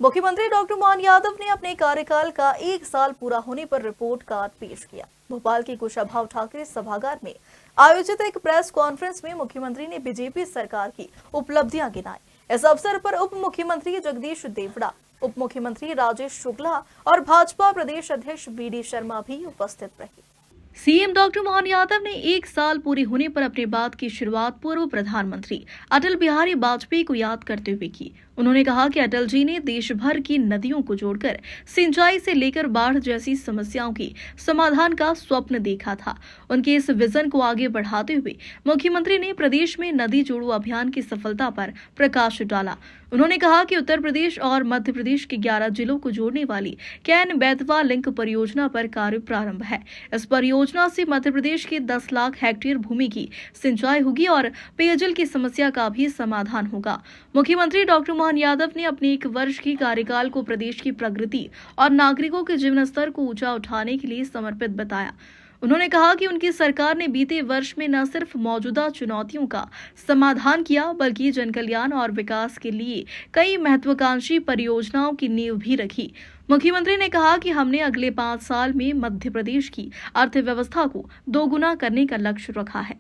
मुख्यमंत्री डॉक्टर मोहन यादव ने अपने कार्यकाल का 1 साल पूरा होने पर रिपोर्ट कार्ड पेश किया। भोपाल के कुशाभाऊ ठाकरे सभागार में आयोजित एक प्रेस कॉन्फ्रेंस में मुख्यमंत्री ने बीजेपी सरकार की उपलब्धियां गिनाई। इस अवसर पर उप मुख्यमंत्री जगदीश देवड़ा, उप मुख्यमंत्री राजेश शुक्ला और भाजपा प्रदेश अध्यक्ष बीडी शर्मा भी उपस्थित रहे। सीएम डॉक्टर मोहन यादव ने 1 साल पूरे होने पर अपनी बात की शुरुआत पूर्व प्रधानमंत्री अटल बिहारी वाजपेयी को याद करते हुए की। उन्होंने कहा कि अटल जी ने देश भर की नदियों को जोड़कर सिंचाई से लेकर बाढ़ जैसी समस्याओं की समाधान का स्वप्न देखा था। उनके इस विजन को आगे बढ़ाते हुए मुख्यमंत्री ने प्रदेश में नदी जोड़ो अभियान की सफलता पर प्रकाश डाला। उन्होंने कहा कि उत्तर प्रदेश और मध्य प्रदेश के 11 जिलों को जोड़ने वाली कैन बेतवा लिंक परियोजना पर कार्य प्रारंभ है। इस परियोजना से मध्य प्रदेश के 10 लाख हेक्टेयर भूमि की सिंचाई होगी और पेयजल की समस्या का भी समाधान होगा। मुख्यमंत्री डॉक्टर मोहन यादव ने अपने 1 वर्ष की कार्यकाल को प्रदेश की प्रगति और नागरिकों के जीवन स्तर को ऊंचा उठाने के लिए समर्पित बताया। उन्होंने कहा कि उनकी सरकार ने बीते वर्ष में न सिर्फ मौजूदा चुनौतियों का समाधान किया, बल्कि जनकल्याण और विकास के लिए कई महत्वाकांक्षी परियोजनाओं की नींव भी रखी। मुख्यमंत्री ने कहा कि हमने अगले 5 साल में मध्य प्रदेश की अर्थव्यवस्था को दोगुना करने का लक्ष्य रखा है।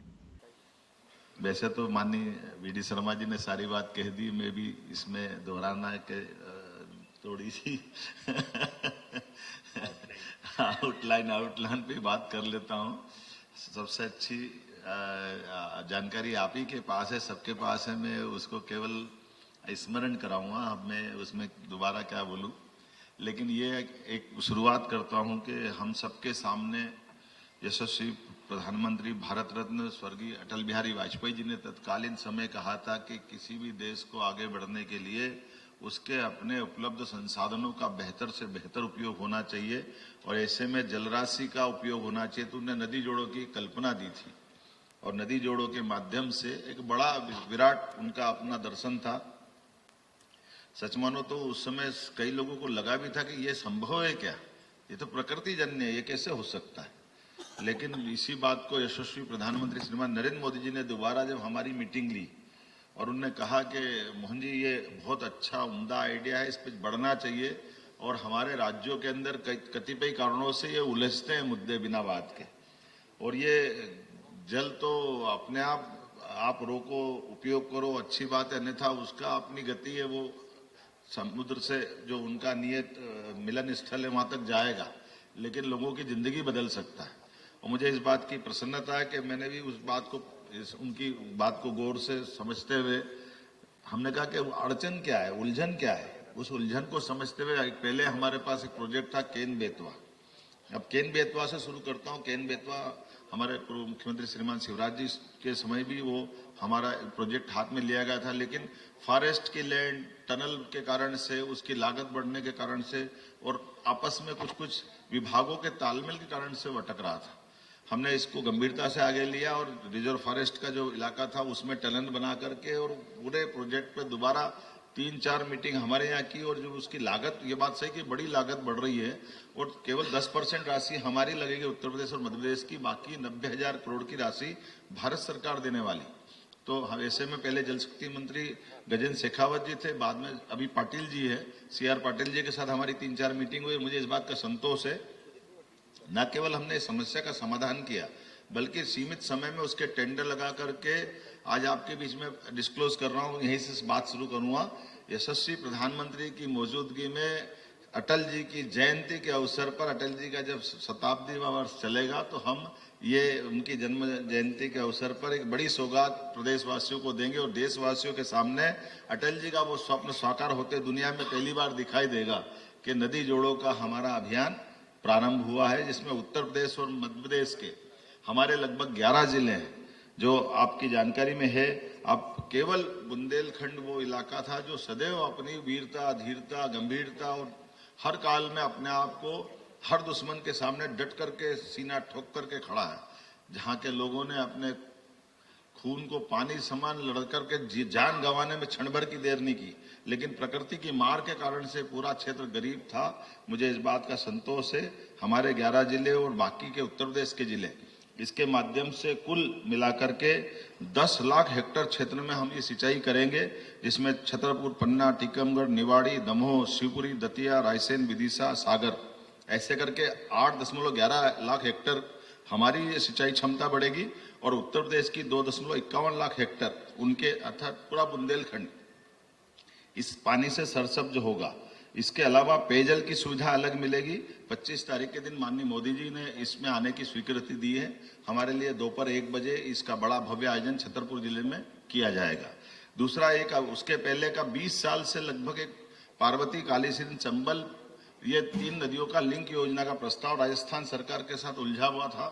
वैसे तो माननीय बीडी शर्मा जी ने सारी बात कह दी, मैं भी इसमें दोहराना के थोड़ी सी आउटलाइन पे बात कर लेता हूँ। सबसे अच्छी जानकारी आप ही के पास है, सबके पास है। मैं उसको केवल स्मरण कराऊंगा, अब मैं उसमें दोबारा क्या बोलूं। लेकिन ये एक शुरुआत करता हूं कि हम सबके सामने यशस्वी प्रधानमंत्री भारत रत्न स्वर्गीय अटल बिहारी वाजपेयी जी ने तत्कालीन समय कहा था कि किसी भी देश को आगे बढ़ने के लिए उसके अपने उपलब्ध संसाधनों का बेहतर से बेहतर उपयोग होना चाहिए और ऐसे में जलराशि का उपयोग होना चाहिए। तो उन्होंने नदी जोड़ों की कल्पना दी थी और नदी जोड़ों के माध्यम से एक बड़ा विराट उनका अपना दर्शन था। सच मानो तो उस समय कई लोगों को लगा भी था कि ये संभव है क्या, ये तो प्रकृति जन्य है, ये कैसे हो सकता है। लेकिन इसी बात को यशस्वी प्रधानमंत्री श्रीमान नरेंद्र मोदी जी ने दोबारा जब हमारी मीटिंग ली और उन्होंने कहा कि मोहन जी ये बहुत अच्छा उम्दा आइडिया है, इस पर बढ़ना चाहिए और हमारे राज्यों के अंदर कतिपय कारणों से ये उलझते हैं मुद्दे बिना बात के, और ये जल तो अपने आप रोको, उपयोग करो, अच्छी बात है, अन्यथा उसका अपनी गति है, वो समुद्र से जो उनका नियत मिलन स्थल है वहां तक जाएगा, लेकिन लोगों की जिंदगी बदल सकता है। और मुझे इस बात की प्रसन्नता है कि मैंने भी उस बात को, उनकी बात को गौर से समझते हुए हमने कहा कि अड़चन क्या है, उलझन क्या है, उस उलझन को समझते हुए पहले हमारे पास एक प्रोजेक्ट था केन बेतवा। अब केन बेतवा से शुरू करता हूँ। केन बेतवा हमारे पूर्व मुख्यमंत्री श्रीमान शिवराज जी के समय भी वो हमारा प्रोजेक्ट हाथ में लिया गया था, लेकिन फॉरेस्ट की लैंड टनल के कारण से, उसकी लागत बढ़ने के कारण से और आपस में कुछ विभागों के तालमेल के कारण से वो अटक रहा था। हमने इसको गंभीरता से आगे लिया और रिजर्व फॉरेस्ट का जो इलाका था उसमें टनल बना करके और पूरे प्रोजेक्ट पे दोबारा 3-4 मीटिंग हमारे यहाँ की, और जो उसकी लागत, ये बात सही कि बड़ी लागत बढ़ रही है और केवल 10% राशि हमारी लगेगी उत्तर प्रदेश और मध्य प्रदेश की, बाकी 90,000 करोड़ की राशि भारत सरकार देने वाली। तो ऐसे में पहले जल शक्ति मंत्री गजेंद्र शेखावत जी थे, बाद में अभी पाटिल जी है, CR पाटिल जी के साथ हमारी 3-4 मीटिंग हुई। मुझे इस बात का संतोष है, न केवल हमने इस समस्या का समाधान किया बल्कि सीमित समय में उसके टेंडर लगा करके आज आपके बीच में डिस्क्लोज कर रहा हूं, यहीं से बात शुरू करूंगा। यशस्वी प्रधानमंत्री की मौजूदगी में अटल जी की जयंती के अवसर पर, अटल जी का जब शताब्दी वर्ष चलेगा तो हम ये उनकी जन्म जयंती के अवसर पर एक बड़ी सौगात प्रदेशवासियों को देंगे और देशवासियों के सामने अटल जी का वो स्वप्न साकार होते दुनिया में पहली बार दिखाई देगा कि नदी जोड़ों का हमारा अभियान प्रारंभ हुआ है, जिसमें उत्तर प्रदेश और मध्य प्रदेश के हमारे लगभग 11 जिले हैं। जो आपकी जानकारी में है, अब केवल बुंदेलखंड वो इलाका था जो सदैव अपनी वीरता, धीरता, गंभीरता और हर काल में अपने आप को हर दुश्मन के सामने डट करके सीना ठोक करके खड़ा है, जहां के लोगों ने अपने खून को पानी समान लड़ करके जान गंवाने में क्षण भर की देर नहीं की, लेकिन प्रकृति की मार के कारण से पूरा क्षेत्र गरीब था। मुझे इस बात का संतोष है, हमारे 11 जिले और बाकी के उत्तर प्रदेश के जिले इसके माध्यम से कुल मिलाकर के 10 लाख हेक्टेयर क्षेत्र में हम ये सिंचाई करेंगे, जिसमें छतरपुर, पन्ना, टीकमगढ़, निवाड़ी, दमोह, शिवपुरी, दतिया, रायसेन, विदिशा, सागर ऐसे करके 8.11 लाख हेक्टेयर हमारी ये सिंचाई क्षमता बढ़ेगी और उत्तर प्रदेश की 2.51 लाख हेक्टेयर उनके अर्थात पूरा बुंदेलखंड इस पानी से सरसब्ज होगा। इसके अलावा पेयजल की सुविधा अलग मिलेगी। 25 तारीख के दिन माननीय मोदी जी ने इसमें आने की स्वीकृति दी है। हमारे लिए दोपहर 1 बजे इसका बड़ा भव्य आयोजन छतरपुर जिले में किया जाएगा। दूसरा एक उसके पहले का 20 साल से लगभग एक पार्वती, कालीसिंध, चंबल ये 3 नदियों का लिंक योजना का प्रस्ताव राजस्थान सरकार के साथ उलझा हुआ था।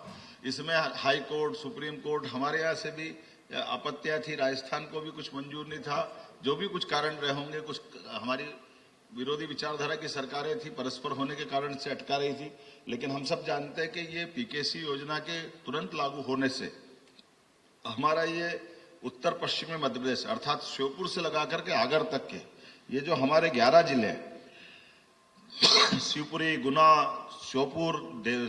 इसमें हाई कोर्ट, सुप्रीम कोर्ट, हमारे यहाँ से भी आपत्तियां थी, राजस्थान को भी कुछ मंजूर नहीं था। जो भी कुछ कारण रहे होंगे, कुछ हमारी विरोधी विचारधारा की सरकारें थी, परस्पर होने के कारण से अटका रही थी। लेकिन हम सब जानते हैं कि ये पीकेसी योजना के तुरंत लागू होने से हमारा ये उत्तर पश्चिमी मध्य प्रदेश अर्थात श्योपुर से लगा करके आगर तक के ये जो हमारे 11 जिले हैं शिवपुरी, गुना, श्योपुर,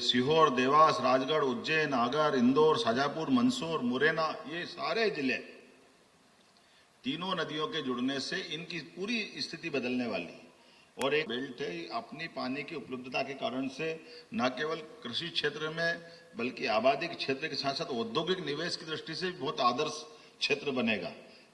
सीहोर, देवास, राजगढ़, उज्जैन, आगर, इंदौर, शाजापुर, मंदसौर, मुरैना, ये सारे जिले तीनों नदियों के जुड़ने से इनकी पूरी स्थिति बदलने वाली और एक बेल्ट है। अपनी पानी की उपलब्धता के कारण से न केवल कृषि क्षेत्र में बल्कि आबादी के क्षेत्र के साथ साथ औद्योगिक निवेश की दृष्टि से बहुत आदर्श क्षेत्र बनेगा।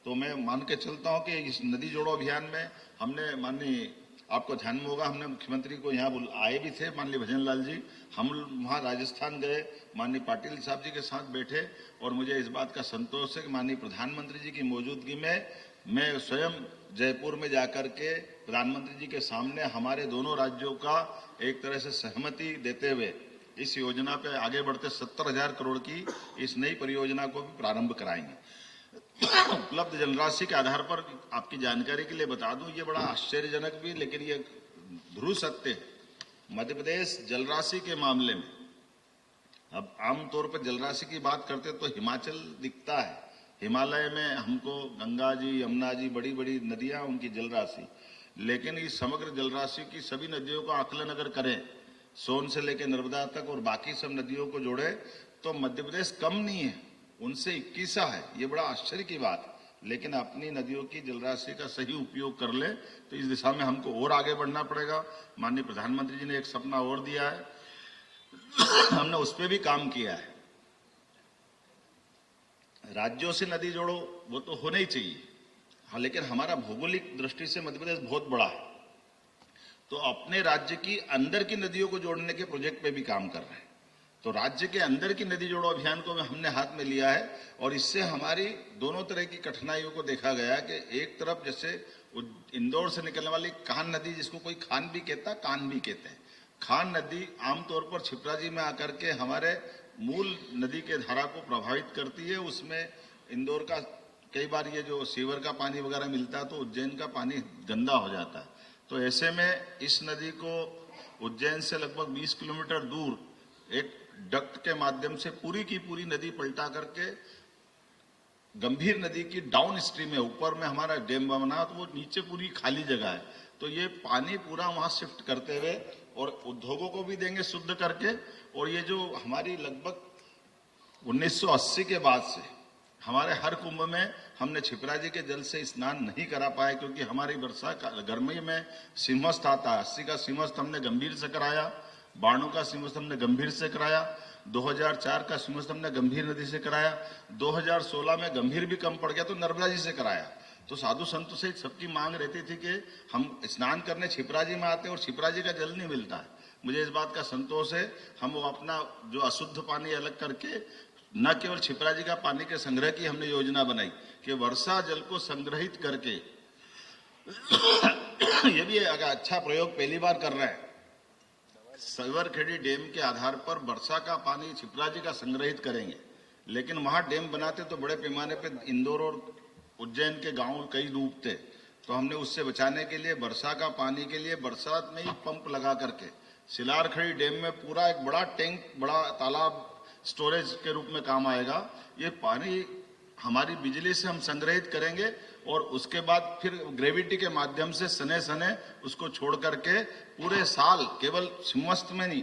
तो मैं मान के चलता हूं कि इस नदी जोड़ो अभियान में हमने माननीय आपको ध्यान में होगा, हमने मुख्यमंत्री को यहाँ आए भी थे, माननीय भजन लाल जी। हम वहाँ राजस्थान गए, माननीय पाटिल साहब जी के साथ बैठे और मुझे इस बात का संतोष है कि माननीय प्रधानमंत्री जी की मौजूदगी में मैं स्वयं जयपुर में जाकर के प्रधानमंत्री जी के सामने हमारे दोनों राज्यों का एक तरह से सहमति देते हुए इस योजना पे आगे बढ़ते 70,000 करोड़ की इस नई परियोजना को भी प्रारंभ कराएंगे। उपलब्ध जलराशि के आधार पर आपकी जानकारी के लिए बता दूं, ये बड़ा आश्चर्यजनक भी लेकिन ये ध्रुव सत्य है। मध्य प्रदेश जलराशि के मामले में अब आमतौर पर जलराशि की बात करते तो हिमाचल दिखता है। हिमालय में हमको गंगा जी, यमुना जी, बड़ी बड़ी नदियां, उनकी जलराशि, लेकिन इस समग्र जलराशि की सभी नदियों का आकलन अगर करें, सोन से लेकर नर्मदा तक और बाकी सब नदियों को जोड़े, तो मध्य प्रदेश कम नहीं है, उनसे 21 है। ये बड़ा आश्चर्य की बात है। लेकिन अपनी नदियों की जलराशि का सही उपयोग कर ले तो इस दिशा में हमको और आगे बढ़ना पड़ेगा। माननीय प्रधानमंत्री जी ने एक सपना और दिया है, हमने उस पर भी काम किया है। राज्यों से नदी जोड़ो वो तो होना ही चाहिए, हाँ, लेकिन हमारा भौगोलिक दृष्टि से मध्य प्रदेश बहुत बड़ा है, तो अपने राज्य की अंदर की नदियों को जोड़ने के प्रोजेक्ट पे भी काम कर रहे हैं। तो राज्य के अंदर की नदी जोड़ो अभियान को हमने हाथ में लिया है और इससे हमारी दोनों तरह की कठिनाइयों को देखा गया कि एक तरफ जैसे इंदौर से निकलने वाली कान नदी, जिसको कोई खान भी कहता, कान भी कहते हैं, खान नदी आमतौर पर छिपराजी में आकर के हमारे मूल नदी के धारा को प्रभावित करती है। उसमें इंदौर का कई बार ये जो सीवर का पानी वगैरह मिलता है तो उज्जैन का पानी गंदा हो जाता है। तो ऐसे में इस नदी को उज्जैन से लगभग 20 किलोमीटर दूर एक डक्ट के माध्यम से पूरी की पूरी नदी पलटा करके गंभीर नदी की डाउन स्ट्रीम है, ऊपर में हमारा डैम बना तो वो नीचे पूरी खाली जगह है, तो ये पानी पूरा वहां शिफ्ट करते हुए और उद्योगों को भी देंगे शुद्ध करके। और ये जो हमारी लगभग 1980 के बाद से हमारे हर कुंभ में हमने छिपरा जी के जल से स्नान नहीं करा पाए, क्योंकि हमारी वर्षा गर्मी में सिंहस्थ आता है। 80 का सिंहस्थ हमने गंभीर से कराया, 92 का सिंहस्थ हमने गंभीर से कराया, 2004 का सिंहस्थ हमने गंभीर नदी से कराया, 2016 में गंभीर भी कम पड़ गया तो नर्मदा जी से कराया। तो साधु संतों से सबकी मांग रहती थी कि हम स्नान करने छिपरा जी में आते और छिपरा जी का जल नहीं मिलता है। मुझे इस बात का संतोष है, हम वो अपना जो अशुद्ध पानी अलग करके न केवल छिपरा जी का पानी के संग्रह की हमने योजना बनाई कि वर्षा जल को संग्रहित करके ये भी अच्छा प्रयोग पहली बार कर रहे हैं। सवरखेड़ी डैम के आधार पर वर्षा का पानी छिपरा जी का संग्रहित करेंगे, लेकिन वहां डैम बनाते तो बड़े पैमाने पर इंदौर और उज्जैन के गांव कई डूबते, तो हमने उससे बचाने के लिए वर्षा का पानी के लिए बरसात में ही पंप लगा करके सिलारखेड़ी डैम में पूरा एक बड़ा टैंक, बड़ा तालाब स्टोरेज के रूप में काम आएगा। ये पानी हमारी बिजली से हम संग्रहित करेंगे और उसके बाद फिर ग्रेविटी के माध्यम से सने सने उसको छोड़ करके पूरे साल, केवल सिंहस्थ में नहीं,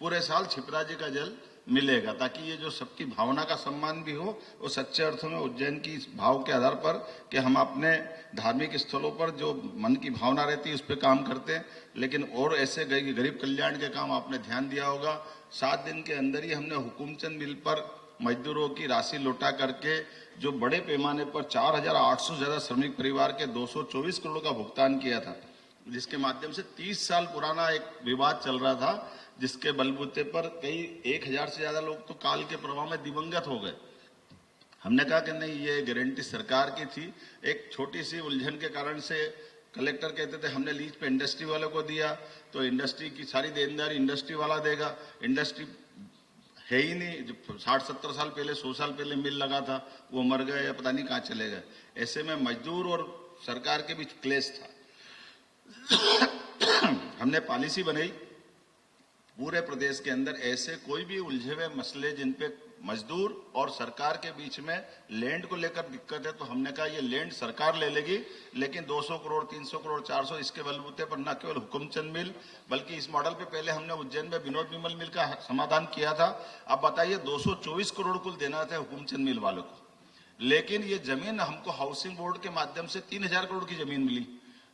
पूरे साल छिपरा जी का जल मिलेगा, ताकि ये जो सबकी भावना का सम्मान भी हो, वो सच्चे अर्थों में उज्जैन की इस भाव के आधार पर कि हम अपने धार्मिक स्थलों पर जो मन की भावना रहती है उस पर काम करते हैं। लेकिन और ऐसे गरीब कल्याण के काम आपने ध्यान दिया होगा, 7 दिन के अंदर ही हमने हुकुमचंद मिल पर मजदूरों की राशि लौटा करके जो बड़े पैमाने पर 4,800 से ज्यादा श्रमिक परिवार के 224 करोड़ का भुगतान किया था, जिसके माध्यम से 30 साल पुराना एक विवाद चल रहा था, जिसके बलबूते पर कई 1,000 से ज्यादा लोग तो काल के प्रभाव में दिवंगत हो गए। हमने कहा कि नहीं, ये गारंटी सरकार की थी। एक छोटी सी उलझन के कारण से कलेक्टर कहते थे हमने लीज पे इंडस्ट्री वालों को दिया, तो इंडस्ट्री की सारी देनदारी इंडस्ट्री वाला देगा। इंडस्ट्री है ही नहीं, जो 60-70 साल पहले 100 साल पहले मिल लगा था वो मर गए या पता नहीं कहाँ चले गए। ऐसे में मजदूर और सरकार के बीच क्लेश था। हमने पॉलिसी बनाई पूरे प्रदेश के अंदर ऐसे कोई भी उलझे हुए मसले जिन पे मजदूर और सरकार के बीच में लैंड को लेकर दिक्कत है, तो हमने कहा ये लैंड सरकार ले लेगी, लेकिन 200 करोड़ 300 करोड़ 400 इसके बलबूते पर न केवल हुकुमचंद मिल, बल्कि इस मॉडल पे पहले हमने उज्जैन में विनोद विमल मिल का समाधान किया था। अब बताइए 224 करोड़ कुल देना था हुकुमचंद मिल वालों को, लेकिन ये जमीन हमको हाउसिंग बोर्ड के माध्यम से 3,000 करोड़ की जमीन मिली।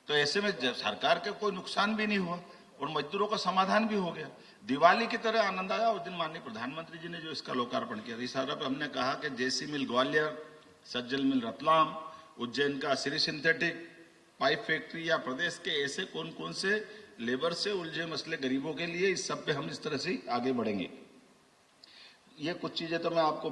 तो ऐसे में सरकार के कोई नुकसान भी नहीं हुआ और मजदूरों का समाधान भी हो गया। दिवाली की तरह आनंद आया उस दिन माननीय प्रधानमंत्री जी ने जो इसका लोकार्पण किया। इस अवसर पर हमने कहा कि जेसी मिल ग्वालियर, सज्जल मिल रतलाम, उज्जैन का श्री सिंथेटिक पाइप फैक्ट्री या प्रदेश के ऐसे कौन कौन से लेबर से उलझे मसले गरीबों के लिए, इस सब पे हम इस तरह से आगे बढ़ेंगे। ये कुछ चीजें तो मैं आपको